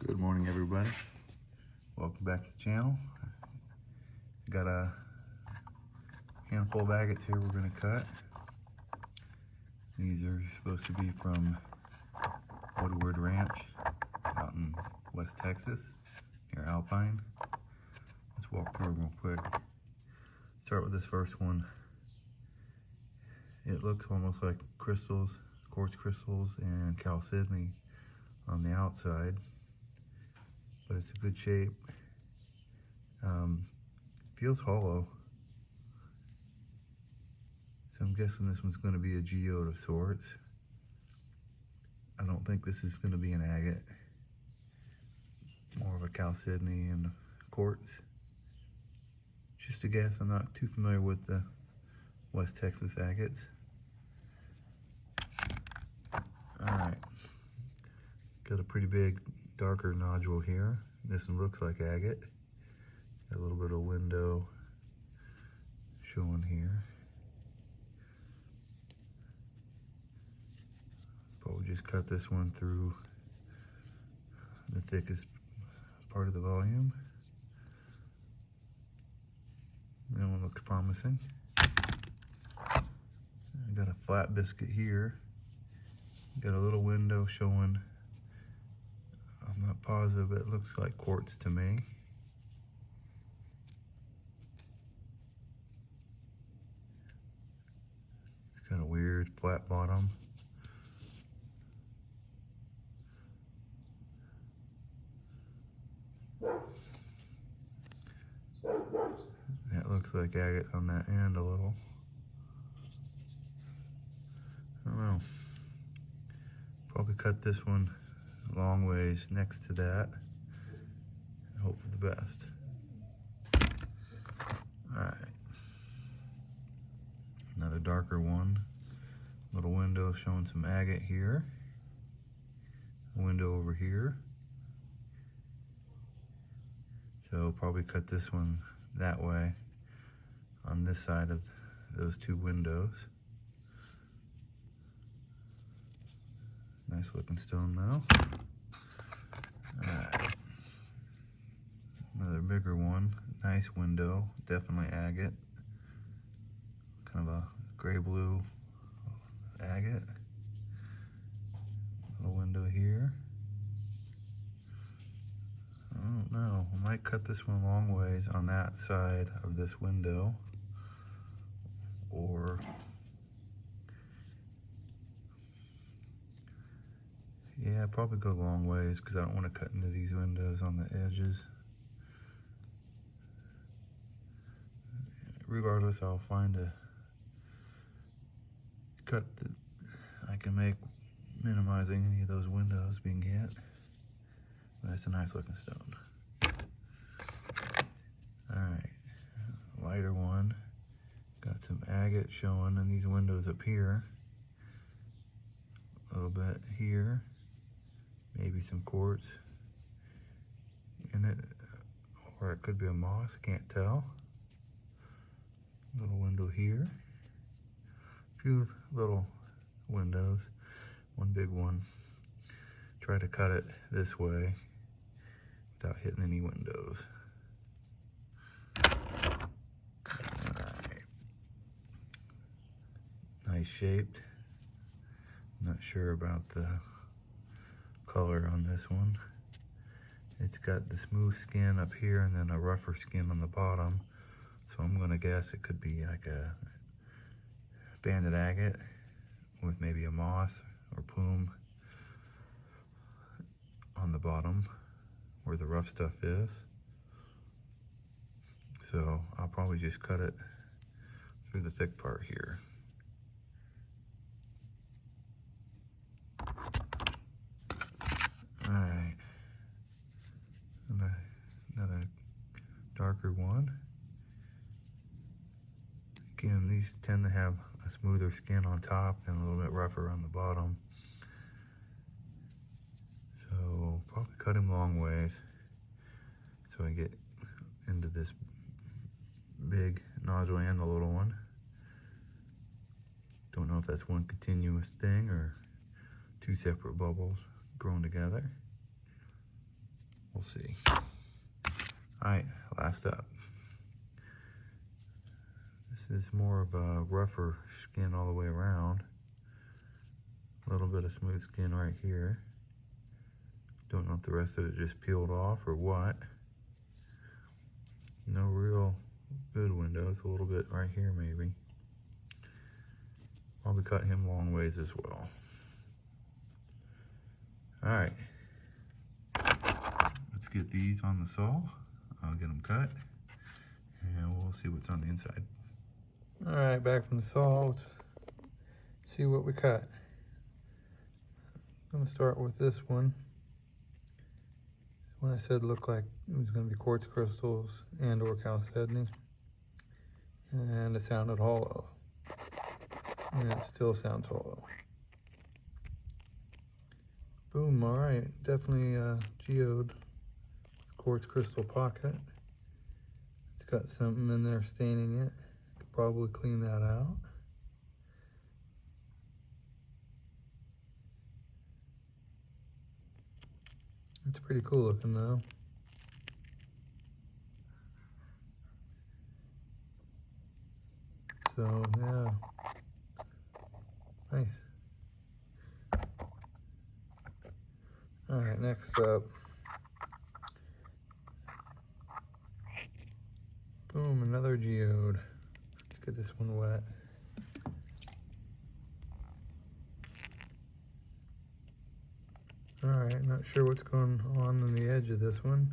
Good morning, everybody. Welcome back to the channel. Got a handful of agates here we're going to cut. These are supposed to be from Woodward Ranch out in West Texas near Alpine. Let's walk through them real quick. Start with this first one. It looks almost like crystals, quartz crystals and chalcedony on the outside, but it's a good shape. Feels hollow, so I'm guessing this one's going to be a geode of sorts. I don't think this is going to be an agate, more of a chalcedony and quartz. Just a guess. I'm not too familiar with the West Texas agates. Alright, got a pretty big darker nodule here. This one looks like agate. Got a little bit of window showing here. Probably just cut this one through the thickest part of the volume. That one looks promising. I got a flat biscuit here. Got a little window showing, I'm not positive, but it looks like quartz to me. It's kind of weird, flat bottom. That looks like agate on that end a little. I don't know. Probably cut this one a long ways next to that and hope for the best. Alright. Another darker one. Little window showing some agate here. A window over here. So probably cut this one that way on this side of those two windows. Nice looking stone though. Alright. Another bigger one. Nice window. Definitely agate. Kind of a gray blue agate. Little window here. I don't know. I might cut this one long ways on that side of this window. Or yeah, probably go long ways because I don't want to cut into these windows on the edges. Regardless, I'll find a cut that I can make minimizing any of those windows being hit. But it's a nice looking stone. Alright, lighter one. Got some agate showing in these windows up here. A little bit here. Maybe some quartz in it, or it could be a moss, can't tell. Little window here. A few little windows, one big one. Try to cut it this way without hitting any windows. Alright. Nice shaped. Not sure about the color on this one. It's got the smooth skin up here and then a rougher skin on the bottom. So I'm gonna guess it could be like a banded agate with maybe a moss or plume on the bottom where the rough stuff is. So I'll probably just cut it through the thick part here. Alright, another darker one. Again, these tend to have a smoother skin on top and a little bit rougher on the bottom. So probably cut him long ways so I get into this big nodule and the little one. Don't know if that's one continuous thing or two separate bubbles growing together. We'll see. All right, last up. This is more of a rougher skin all the way around. A little bit of smooth skin right here. Don't know if the rest of it just peeled off or what. No real good windows, a little bit right here maybe. I'll be cutting him long ways as well. All right, let's get these on the saw. I'll get them cut and we'll see what's on the inside. All right, back from the saw, let's see what we cut. I'm gonna start with this one. When I said looked like it was gonna be quartz crystals and or chalcedony, and it sounded hollow, and it still sounds hollow. Boom, all right, definitely geode. It's quartz crystal pocket. It's got something in there staining it. Could probably clean that out. It's pretty cool looking though. So yeah, nice. All right, next up. Boom, another geode. Let's get this one wet. All right, not sure what's going on the edge of this one.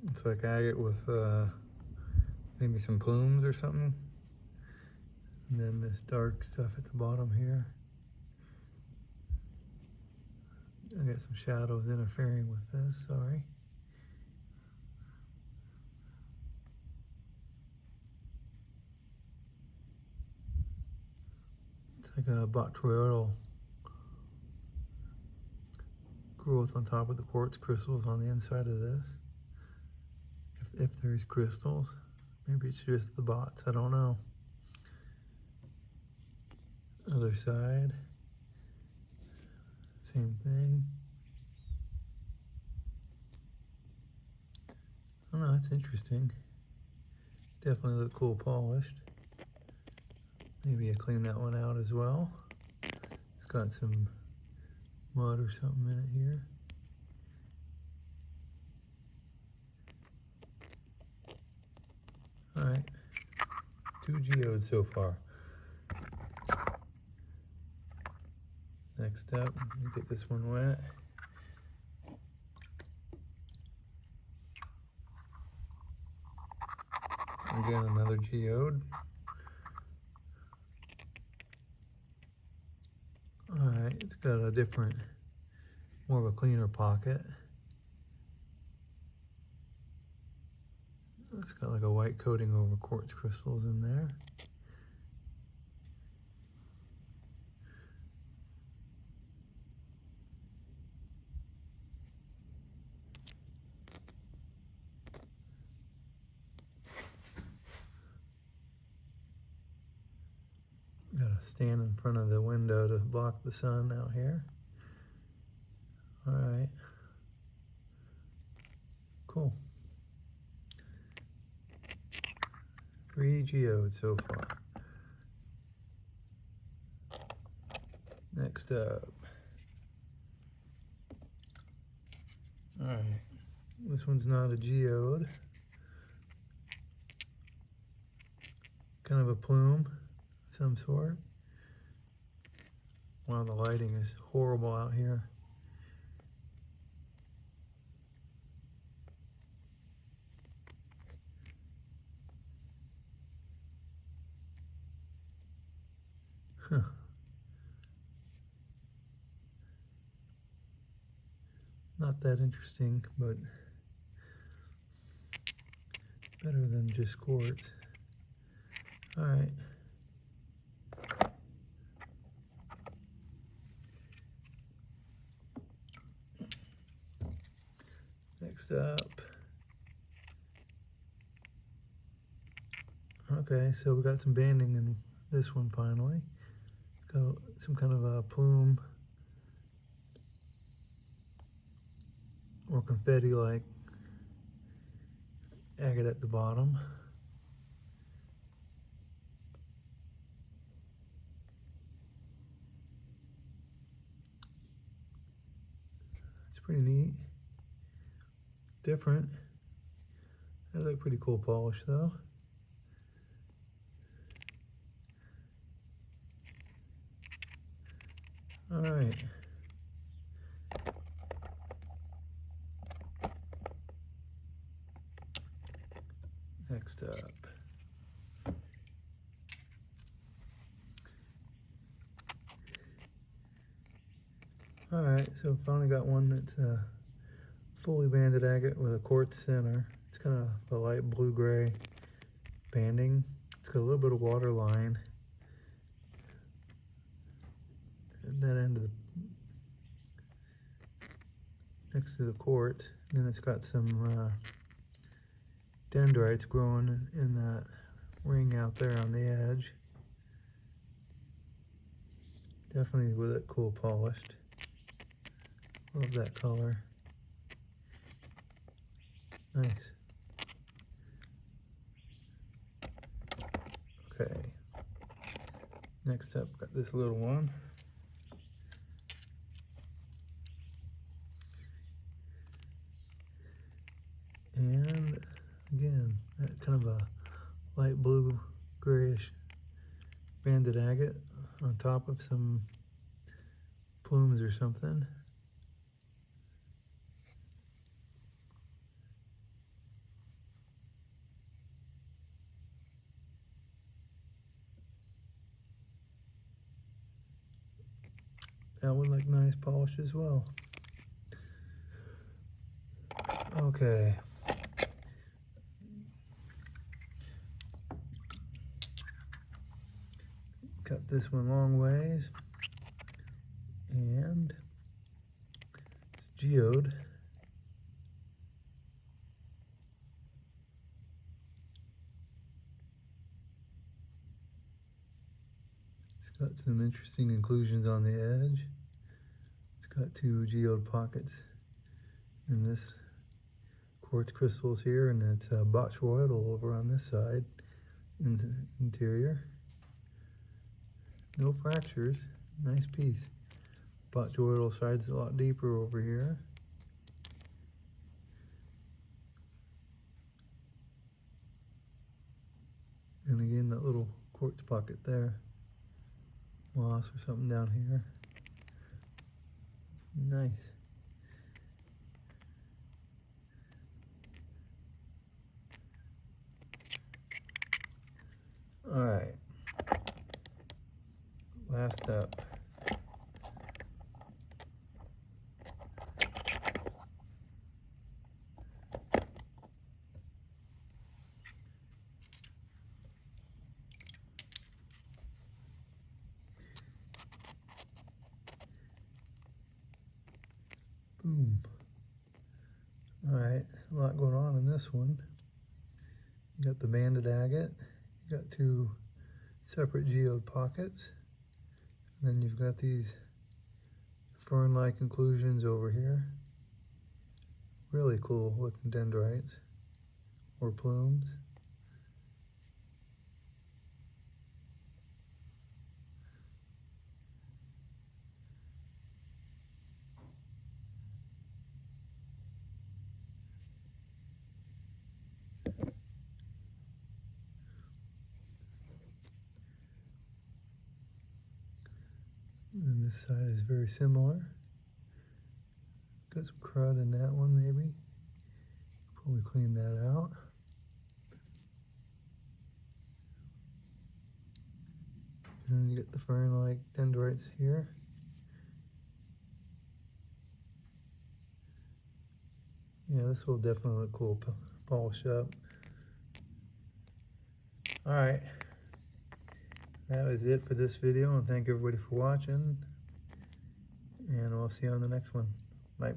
It's like agate with maybe some plumes or something. And then this dark stuff at the bottom here. I got some shadows interfering with this, sorry. It's like a botryoidal growth on top of the quartz crystals on the inside of this. If there's crystals, maybe it's just the bots, I don't know. Other side, same thing. I don't know, it's interesting. Definitely look cool polished. Maybe I clean that one out as well. It's got some mud or something in it here. All right, 2 geodes so far. Next up, get this one wet. Again, another geode. All right, it's got a different, more of a cleaner pocket. It's got like a white coating over quartz crystals in there. Got to stand in front of the window to block the sun out here. All right. Cool. 3 geodes so far. Next up. All right. This one's not a geode. Kind of a plume of some sort. Wow, the lighting is horrible out here. Huh. Not that interesting, but better than just quartz. All right. Next up. Okay, so we got some banding in this one finally. It's got some kind of a plume confetti-like agate at the bottom. It's pretty neat, different. They look pretty cool polish though. All right. Next up. All right, so finally got one that's a fully banded agate with a quartz center. It's kind of a light blue-gray banding. It's got a little bit of water line at that end of the, next to the quartz. And then it's got some dendrites growing in that ring out there on the edge. Definitely with it cool polished. Love that color. Nice. Okay. Next up, got this little one. And again, that kind of a light blue grayish banded agate on top of some plumes or something. That would look nice polished as well. Okay. Cut this one long ways. And it's geode. It's got some interesting inclusions on the edge. It's got two geode pockets in this quartz crystals here, and it's a botryoidal over on this side in the interior. No fractures, nice piece. Botryoidal side's a lot deeper over here. And again, that little quartz pocket there. Moss or something down here. Nice. All right. Last up. Boom. All right, a lot going on in this one. You got the banded agate. You got two separate geode pockets. And then you've got these fern-like inclusions over here. Really cool looking dendrites or plumes. And this side is very similar. Got some crud in that one maybe. Probably clean that out. And then you get the fern-like dendrites here. Yeah, this will definitely look cool, polish up. All right. That was it for this video, and thank everybody for watching, and we'll see you on the next one. Bye.